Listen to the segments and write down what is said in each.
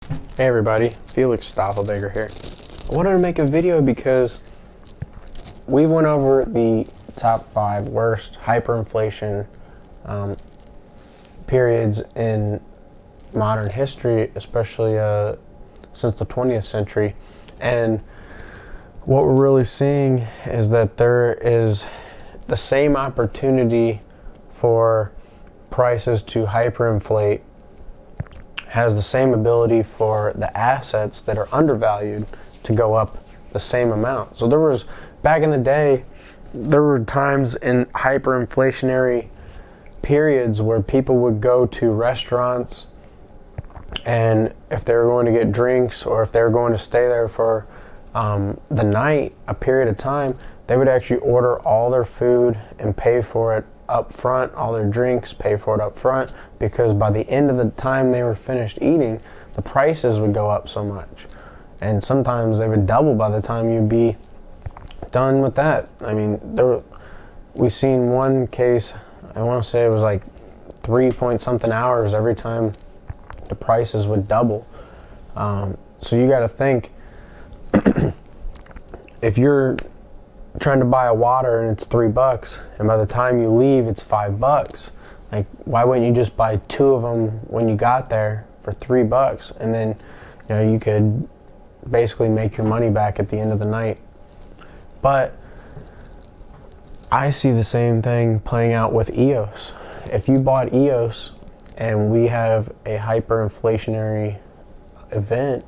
Hey everybody, Felix Stoffelbaker here. I wanted to make a video because we went over the top 5 worst hyperinflation periods in modern history, especially since the 20th century. And what we're really seeing is that there is the same opportunity for prices to hyperinflate has the same ability for the assets that are undervalued to go up the same amount. So there was, back in the day, there were times in hyperinflationary periods where people would go to restaurants, and if they were going to get drinks or if they were going to stay there for the night, a period of time, they would actually order all their food and pay for it up front, all their drinks, pay for it up front, because by the end of the time they were finished eating, the prices would go up so much. And sometimes they would double by the time you'd be done with that. I mean, we've seen one case, I want to say it was like 3 point something hours every time the prices would double. So you got to think, if you're trying to buy a water and it's $3, and by the time you leave it's $5, like, why wouldn't you just buy 2 of them when you got there for $3, and then you could basically make your money back at the end of the night? But I see the same thing playing out with EOS. If you bought EOS and we have a hyperinflationary event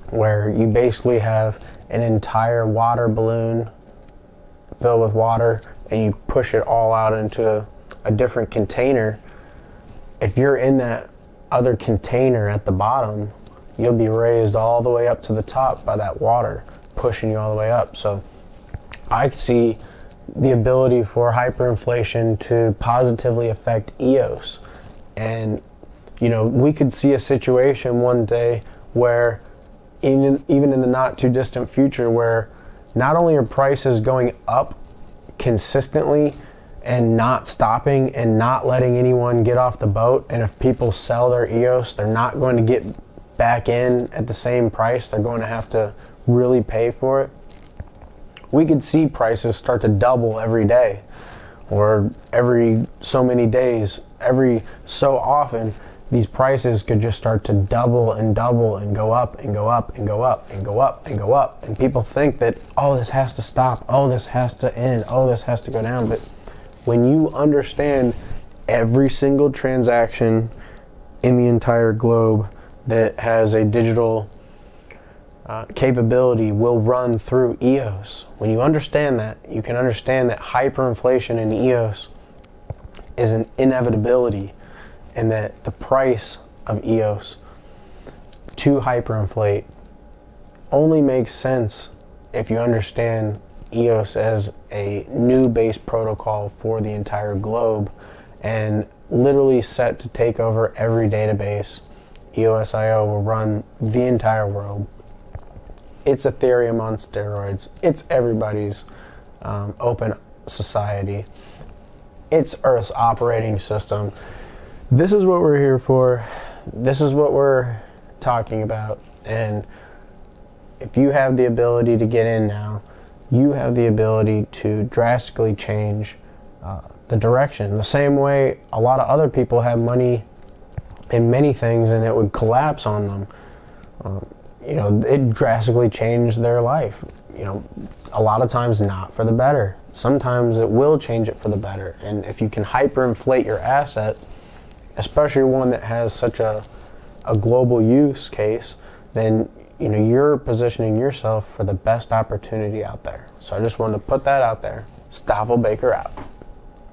where you basically have an entire water balloon filled with water and you push it all out into a different container, if you're in that other container at the bottom, you'll be raised all the way up to the top by that water pushing you all the way up. So I see the ability for hyperinflation to positively affect EOS. And we could see a situation one day where even in the not too distant future, where not only are prices going up consistently and not stopping and not letting anyone get off the boat, and if people sell their EOS, they're not going to get back in at the same price. They're going to have to really pay for it. We could see prices start to double every day, or every so many days, every so often. These prices could just start to double and double and go up and go up and go up and go up and go up. And people think that, oh, this has to stop. Oh, this has to end. Oh, this has to go down. But when you understand every single transaction in the entire globe that has a digital capability will run through EOS. When you understand that, you can understand that hyperinflation in EOS is an inevitability, and that the price of EOS to hyperinflate only makes sense if you understand EOS as a new base protocol for the entire globe and literally set to take over every database. EOSIO will run the entire world. It's Ethereum on steroids. It's everybody's open society. It's Earth's operating system. This is what we're here for. This is what we're talking about. And if you have the ability to get in now, you have the ability to drastically change the direction. The same way a lot of other people have money in many things and it would collapse on them. It drastically changed their life. A lot of times not for the better. Sometimes it will change it for the better. And if you can hyperinflate your asset, especially one that has such a global use case, then you're positioning yourself for the best opportunity out there. So I just wanted to put that out there. Stoffelbaker out.